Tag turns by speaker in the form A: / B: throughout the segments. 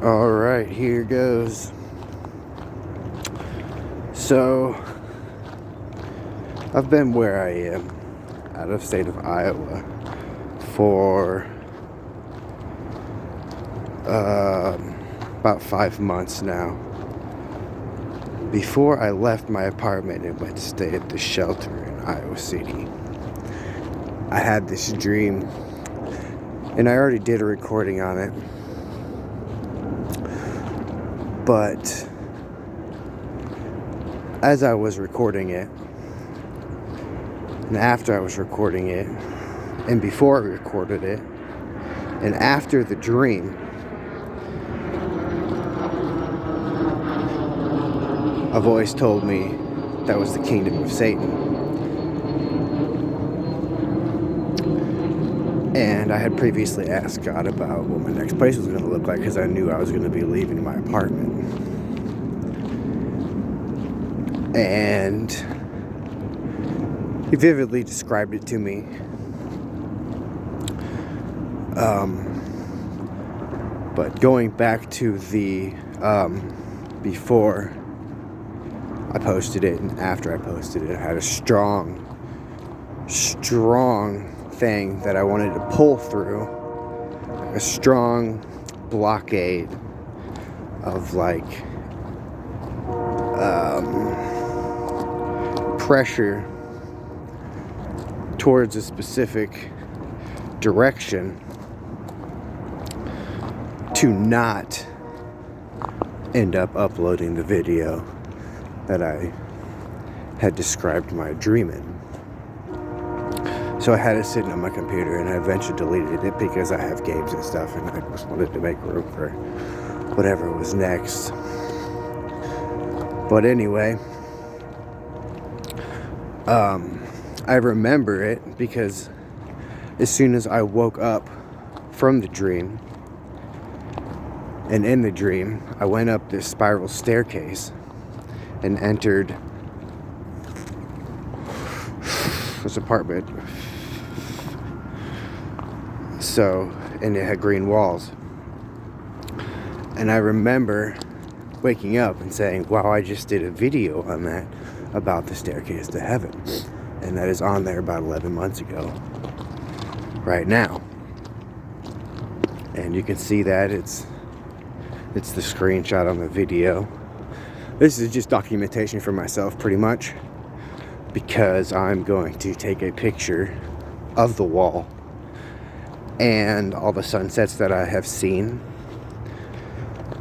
A: Alright, here goes. So, I've been where I am, out of state of Iowa, for about 5 months now. Before I left my apartment and went to stay at the shelter in Iowa City, I had this dream, and I already did a recording on it. But as I was recording it, and after I was recording it, and before I recorded it, and after the dream, a voice told me that was the kingdom of Satan. And I had previously asked God about what my next place was going to look like, because I knew I was going to be leaving my apartment. And he vividly described it to me. But going back to the before I posted it and after I posted it, I had a strong thing that I wanted to pull through, a strong blockade of pressure towards a specific direction to not end up uploading the video that I had described my dream in. So I had it sitting on my computer, and I eventually deleted it because I have games and stuff, and I just wanted to make room for whatever was next. But anyway, I remember it because as soon as I woke up from the dream, and in the dream, I went up this spiral staircase and entered this apartment. So, and it had green walls. And I remember waking up and saying, wow, I just did a video on that about the staircase to heaven. And that is on there about 11 months ago. Right now. And you can see that it's the screenshot on the video. This is just documentation for myself, pretty much, because I'm going to take a picture of the wall and all the sunsets that I have seen,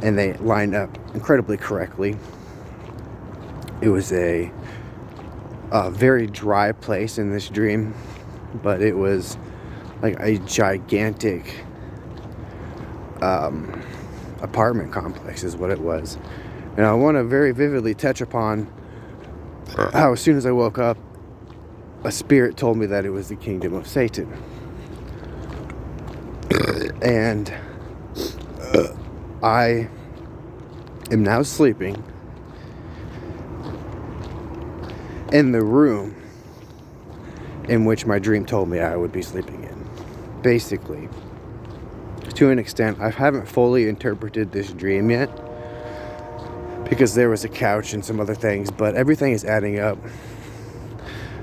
A: and they lined up incredibly correctly. It was a very dry place in this dream, but it was like a gigantic apartment complex is what it was. And I want to very vividly touch upon how as soon as I woke up, a spirit told me that it was the kingdom of Satan. And I am now sleeping in the room in which my dream told me I would be sleeping in. Basically, to an extent, I haven't fully interpreted this dream yet, because there was a couch and some other things, but everything is adding up.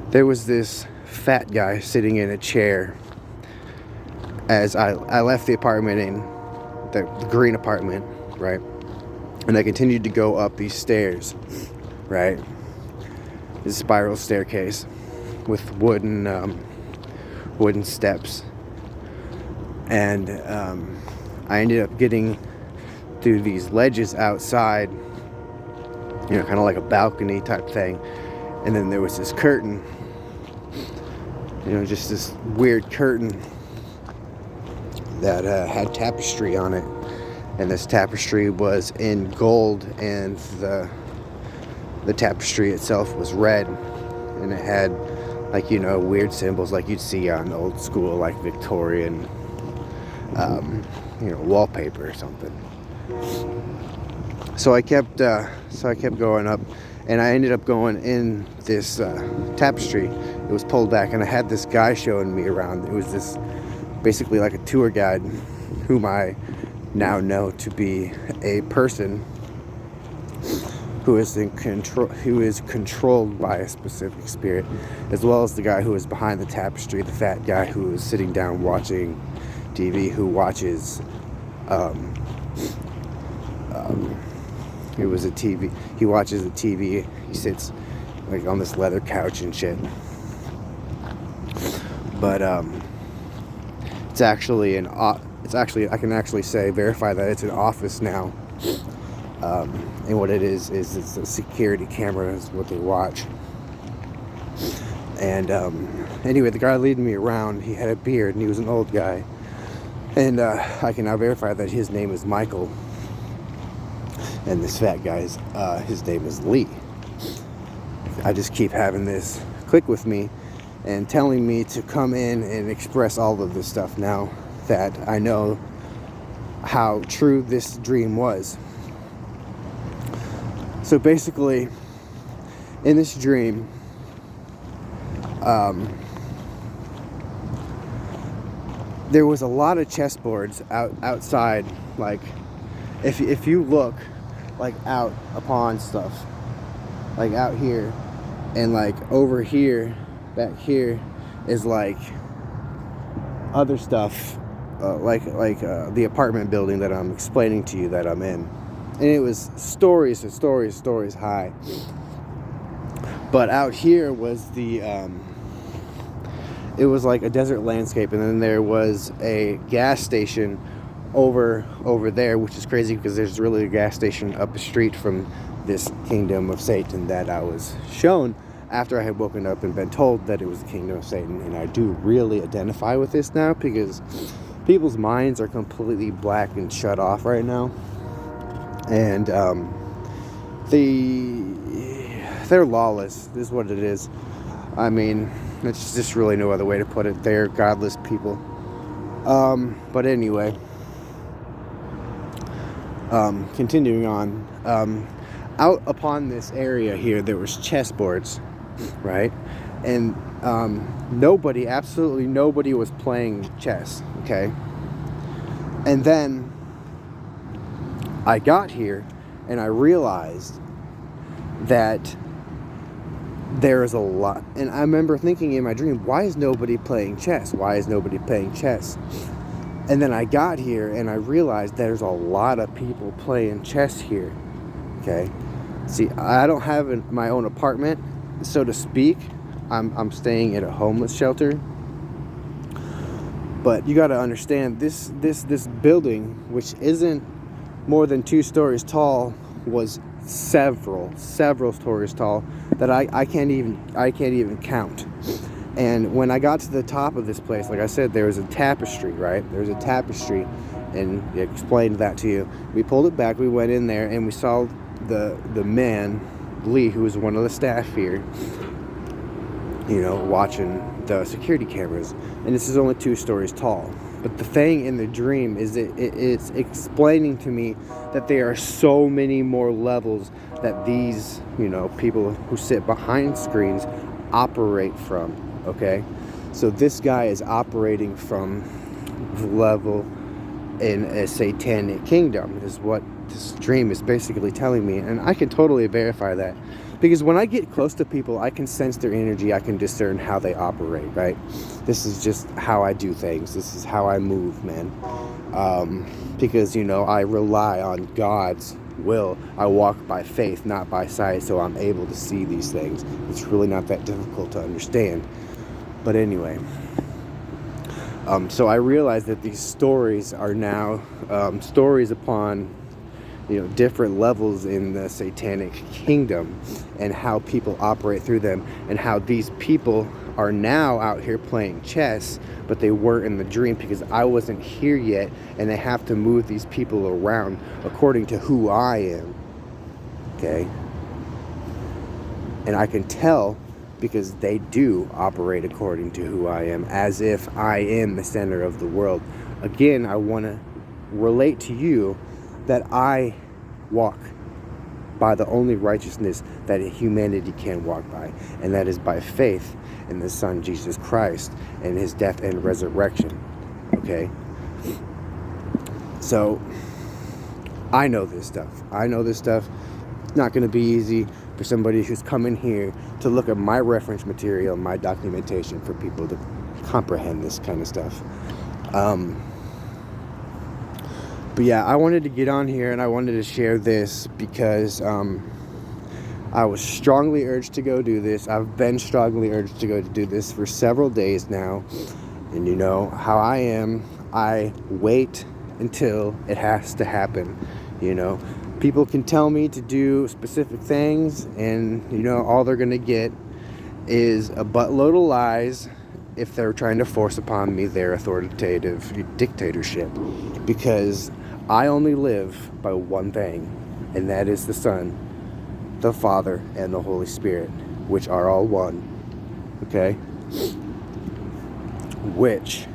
A: There was this fat guy sitting in a chair as I left the apartment, in the green apartment, right? And I continued to go up these stairs, right? This spiral staircase with wooden steps. And I ended up getting through these ledges outside, you know, kind of like a balcony type thing. And then there was this curtain, you know, just this weird curtain that had tapestry on it. And this tapestry was in gold, and the tapestry itself was red. And it had, like, you know, weird symbols like you'd see on old school, like Victorian, you know, wallpaper or something. So I kept going up, and I ended up going in this tapestry. It was pulled back, and I had this guy showing me around. It was this basically like a tour guide whom I now know to be a person who is in control, who is controlled by a specific spirit, as well as the guy who is behind the tapestry, the fat guy who is sitting down watching TV, who watches he watches the TV. He sits like on this leather couch and shit. But it's actually I can actually verify that it's an office now. And what it is it's a security camera is what they watch. And anyway, the guy leading me around, he had a beard and he was an old guy. And I can now verify that his name is Michael. And this fat guy's, his name is Lee. I just keep having this click with me and telling me to come in and express all of this stuff now that I know how true this dream was. So basically, in this dream, there was a lot of chessboards outside. Like, if you look, like, out upon stuff, like out here, and like over here, back here, is like other stuff, like the apartment building that I'm explaining to you that I'm in. And it was stories and stories and stories high. But out here was it was like a desert landscape, and then there was a gas station over there, which is crazy because there's really a gas station up the street from this kingdom of Satan that I was shown after I had woken up and been told that it was the kingdom of Satan. And I do really identify with this now because people's minds are completely black and shut off right now. And they're lawless, is what it is. I mean, it's just really no other way to put it. They're godless people. But anyway, continuing on, out upon this area here, there was chessboards, right? And absolutely nobody was playing chess, okay? And then I got here and I realized that there is a lot. And I remember thinking in my dream, why is nobody playing chess? Why is nobody playing chess? And then I got here and I realized there's a lot of people playing chess here. Okay. See, I don't have my own apartment, so to speak. I'm staying at a homeless shelter. But you got to understand, this building, which isn't more than 2 stories tall, was several stories tall that I can't even count. And when I got to the top of this place, like I said, there was a tapestry, right? There was a tapestry, and it explained that to you. We pulled it back, we went in there, and we saw the man, Lee, who was one of the staff here, watching the security cameras. And this is only 2 stories tall. But the thing in the dream is it's explaining to me that there are so many more levels that these, people who sit behind screens operate from, okay? So this guy is operating from the level in a satanic kingdom, is what this dream is basically telling me. And I can totally verify that. Because when I get close to people, I can sense their energy. I can discern how they operate, right? This is just how I do things. This is how I move, man. Because, I rely on God's will. I walk by faith, not by sight, so I'm able to see these things. It's really not that difficult to understand. But anyway, so I realized that these stories are now stories upon different levels in the satanic kingdom, and how people operate through them, and how these people are now out here playing chess, but they weren't in the dream because I wasn't here yet, and they have to move these people around according to who I am, okay? And I can tell because they do operate according to who I am, as if I am the center of the world. Again, I want to relate to you that I walk by the only righteousness that humanity can walk by, and that is by faith in the Son Jesus Christ and his death and resurrection. Okay? So I know this stuff. It's not going to be easy for somebody who's coming here to look at my reference material, my documentation, for people to comprehend this kind of stuff. But yeah, I wanted to get on here and I wanted to share this because I was strongly urged to go do this. I've been strongly urged to go to do this for several days now. And you know how I am. I wait until it has to happen. You know, people can tell me to do specific things, and you know, all they're gonna get is a buttload of lies if they're trying to force upon me their authoritative dictatorship. Because I only live by one thing, and that is the Son, the Father, and the Holy Spirit, which are all one. Okay? Which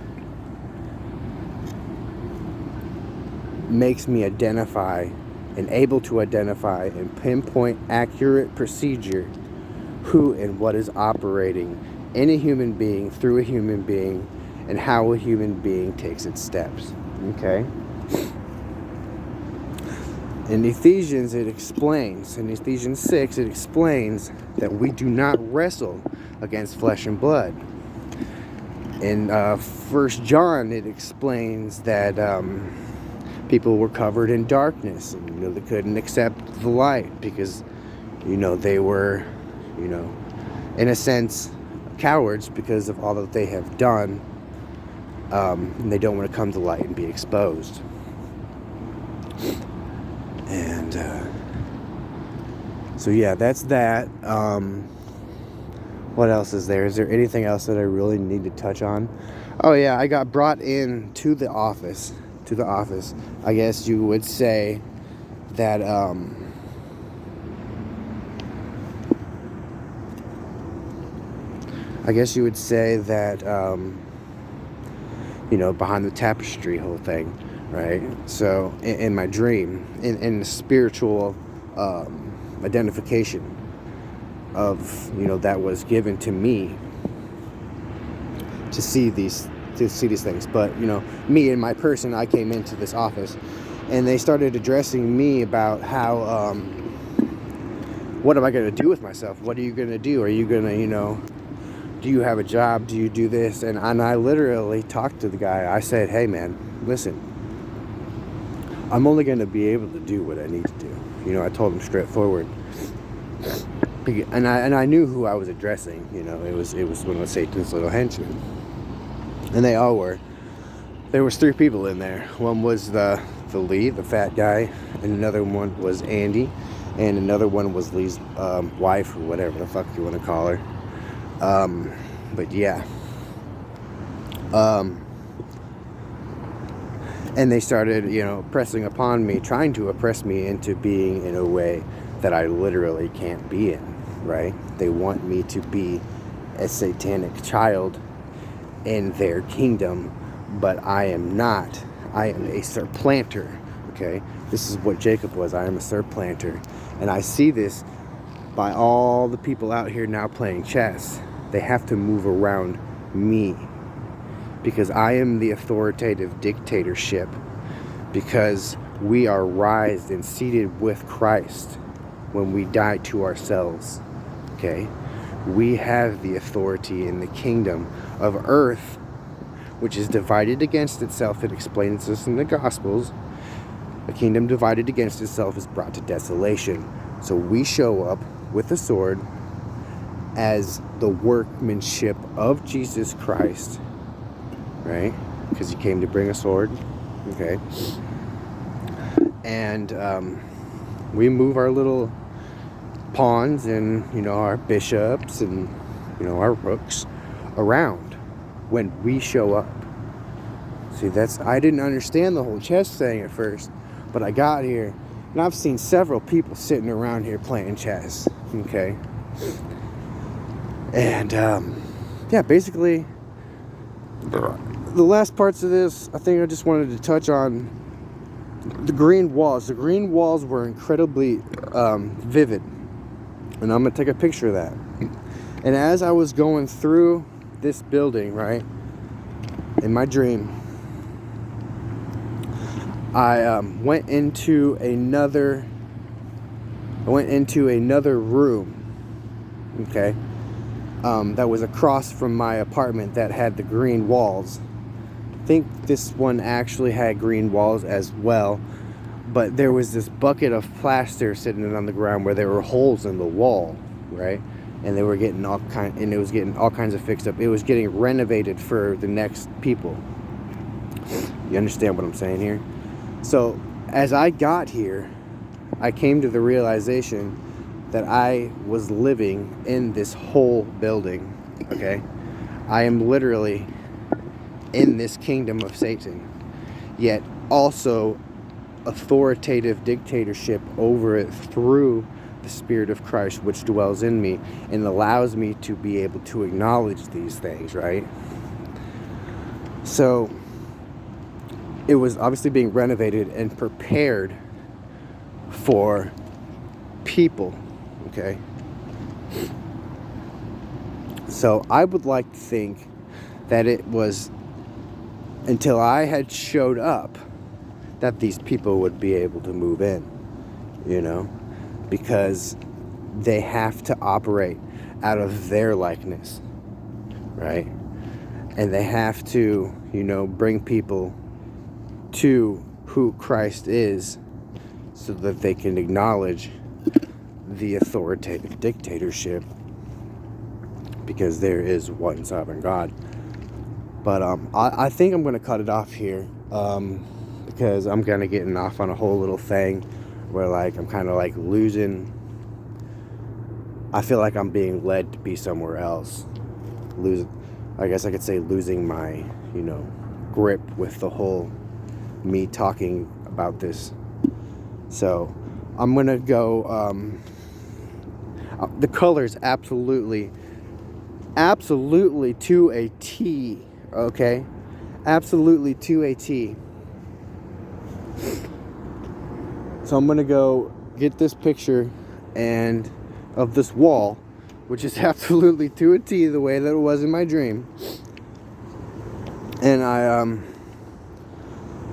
A: makes me identify and able to identify and pinpoint accurate procedure who and what is operating in a human being, through a human being, and how a human being takes its steps. Okay? In Ephesians, it explains, in Ephesians 6, it explains that we do not wrestle against flesh and blood. In 1 John, it explains that people were covered in darkness, and you know, they couldn't accept the light because, you know, they were, you know, in a sense, cowards because of all that they have done, and they don't want to come to light and be exposed. And so yeah, that's that. What else is there? Is there anything else that I really need to touch on? Oh yeah, I got brought in to the office. I guess you would say that you know, behind the tapestry whole thing, right? So in my dream, in the spiritual identification of, you know, that was given to me to see these things. But you know, me and my person, I came into this office and they started addressing me about how what am I going to do with myself? What are you going to do? Are you going to, you know, do you have a job? Do you do this? And I literally talked to the guy. I said, hey man, listen, I'm only going to be able to do what I need to do. You know, I told him straightforward. And I knew who I was addressing. You know, it was one of Satan's little henchmen. And they all were. There was 3 people in there. One was the lead, the fat guy, and another one was Andy, and another one was Lee's wife, or whatever the fuck you want to call her. But yeah. And they started, you know, pressing upon me, trying to oppress me into being in a way that I literally can't be in, right? They want me to be a satanic child in their kingdom, but I am not. I am a supplanter, okay? This is what Jacob was. I am a supplanter. And I see this by all the people out here now playing chess. They have to move around me because I am the authoritative dictatorship, because we are raised and seated with Christ when we die to ourselves, okay? We have the authority in the kingdom of earth, which is divided against itself. It explains this in the Gospels. A kingdom divided against itself is brought to desolation. So we show up with a sword as the workmanship of Jesus Christ, right? Because he came to bring a sword, okay? And we move our little pawns and, you know, our bishops and, you know, our rooks around when we show up. See, I didn't understand the whole chess thing at first, but I got here and I've seen several people sitting around here playing chess, okay? And yeah, basically the last parts of this, I think I just wanted to touch on the green walls. The green walls were incredibly vivid, and I'm gonna take a picture of that. And as I was going through this building, right, in my dream, I went into another room, okay, that was across from my apartment that had the green walls. I think this one actually had green walls as well, but there was this bucket of plaster sitting on the ground where there were holes in the wall, right? And they were getting it was getting all kinds of fixed up. It was getting renovated for the next people. You understand what I'm saying here? So as I got here, I came to the realization that I was living in this whole building, okay? I am literally in this kingdom of Satan, yet also authoritative dictatorship over it through the Spirit of Christ, which dwells in me and allows me to be able to acknowledge these things, right? So it was obviously being renovated and prepared for people, okay? So I would like to think that it was until I had showed up that these people would be able to move in, you know, because they have to operate out of their likeness, right? And they have to, you know, bring people to who Christ is so that they can acknowledge the authoritative dictatorship, because there is one sovereign God. But I think I'm going to cut it off here, because I'm kind of getting off on a whole little thing where, like, I'm kind of like losing. I feel like I'm being led to be somewhere else. I guess I could say losing my, you know, grip with the whole me talking about this. So I'm going to go, the colors absolutely to a T. Okay, absolutely to a T. So I'm gonna go get this picture and of this wall, which is absolutely to a T the way that it was in my dream. And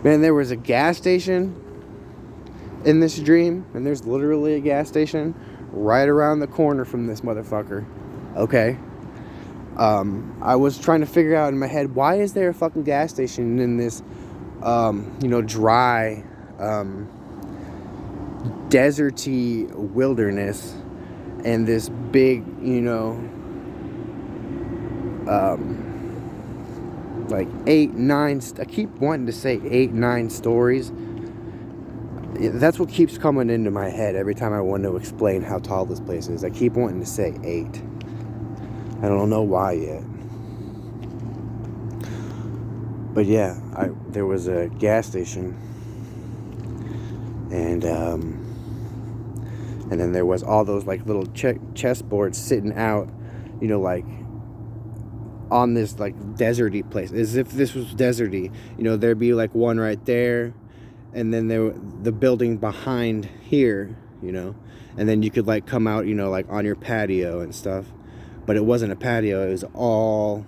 A: man, there was a gas station in this dream, and there's literally a gas station right around the corner from this motherfucker. Okay. I was trying to figure out in my head, why is there a fucking gas station in this, you know, dry, deserty wilderness, and this big, you know, like 8, 9, I keep wanting to say 8, 9 stories. That's what keeps coming into my head every time I want to explain how tall this place is. I keep wanting to say 8. I don't know why yet. But yeah, there was a gas station, and then there was all those like little chessboards sitting out, you know, like on this like deserty place, as if this was deserty. You know, there'd be like one right there, and then the building behind here, you know, and then you could like come out, you know, like on your patio and stuff. But it wasn't a patio, it was all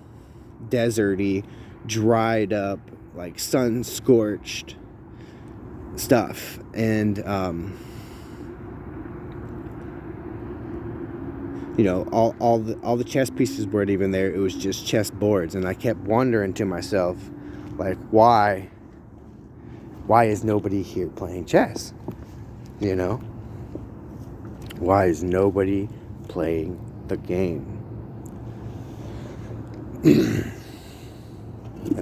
A: deserty, dried up, like sun-scorched stuff. And, you know, all the chess pieces weren't even there. It was just chess boards. And I kept wondering to myself, like, why is nobody here playing chess? You know? Why is nobody playing the game? And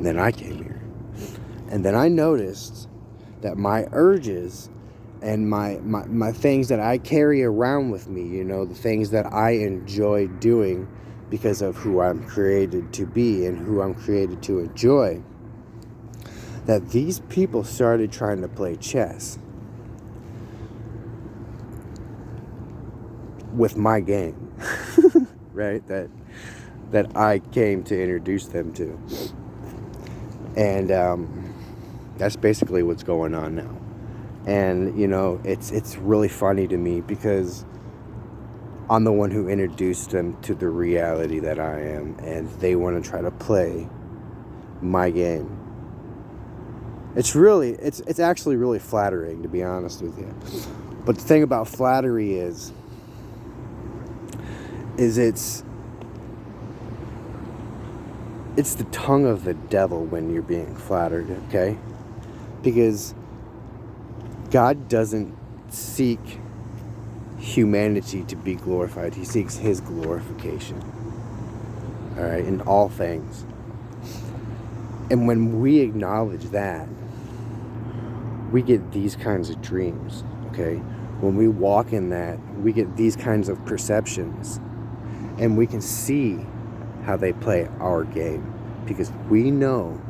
A: then I came here, and then I noticed that my urges and my things that I carry around with me, you know, the things that I enjoy doing because of who I'm created to be and who I'm created to enjoy, that these people started trying to play chess with my game, right? That I came to introduce them to. And that's basically what's going on now. And, you know, it's really funny to me because I'm the one who introduced them to the reality that I am, and they want to try to play my game. It's actually really flattering, to be honest with you. But the thing about flattery is it's the tongue of the devil when you're being flattered, okay? Because God doesn't seek humanity to be glorified. He seeks his glorification. All right, in all things. And when we acknowledge that, we get these kinds of dreams, okay? When we walk in that, we get these kinds of perceptions. And we can see how they play our game. Because we know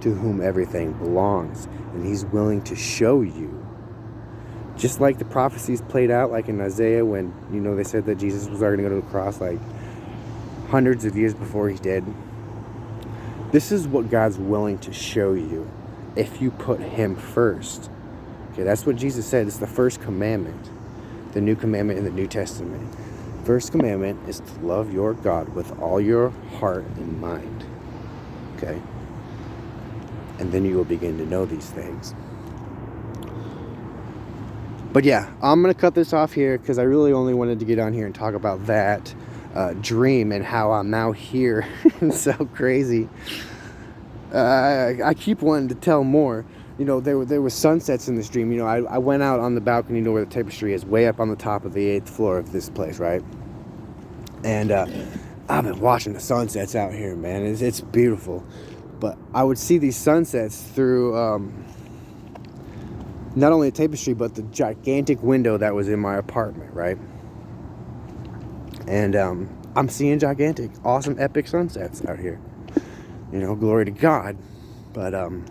A: to whom everything belongs. And he's willing to show you. Just like the prophecies played out, like in Isaiah, when, they said that Jesus was already going to go to the cross, like, hundreds of years before he did. This is what God's willing to show you if you put him first. Okay, that's what Jesus said. It's the first commandment. The new commandment in the New Testament. First commandment is to love your God with all your heart and mind. Okay? And then you will begin to know these things. But yeah, I'm going to cut this off here because I really only wanted to get on here and talk about that dream and how I'm now here. It's so crazy. I keep wanting to tell more. There was sunsets in this dream. I went out on the balcony, where the tapestry is, way up on the top of the 8th floor of this place, right? And I've been watching the sunsets out here, man. It's beautiful. But I would see these sunsets through not only the tapestry, but the gigantic window that was in my apartment, right? And I'm seeing gigantic, awesome, epic sunsets out here. Glory to God. But and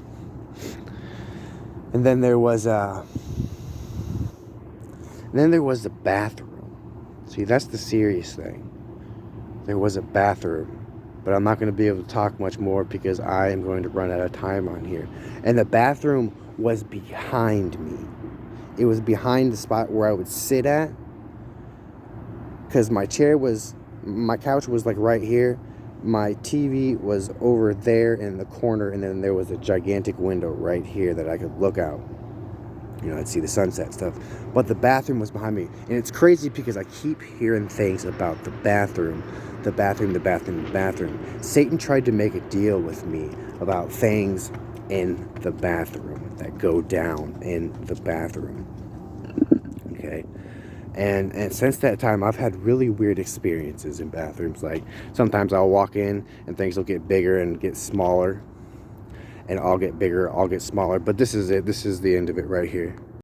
A: then there was the bathroom. See, that's the serious thing. There was a bathroom, but I'm not going to be able to talk much more because I am going to run out of time on here. And the bathroom was behind me. It was behind the spot where I would sit at, because my couch was like right here. My TV was over there in the corner, and then there was a gigantic window right here that I could look out. I'd see the sunset stuff. But the bathroom was behind me. And it's crazy because I keep hearing things about the bathroom. Satan tried to make a deal with me about things in the bathroom that go down in the bathroom. Okay? And since that time, I've had really weird experiences in bathrooms. Like, sometimes I'll walk in and things will get bigger and get smaller. And I'll get bigger, I'll get smaller. But this is it. This is the end of it right here.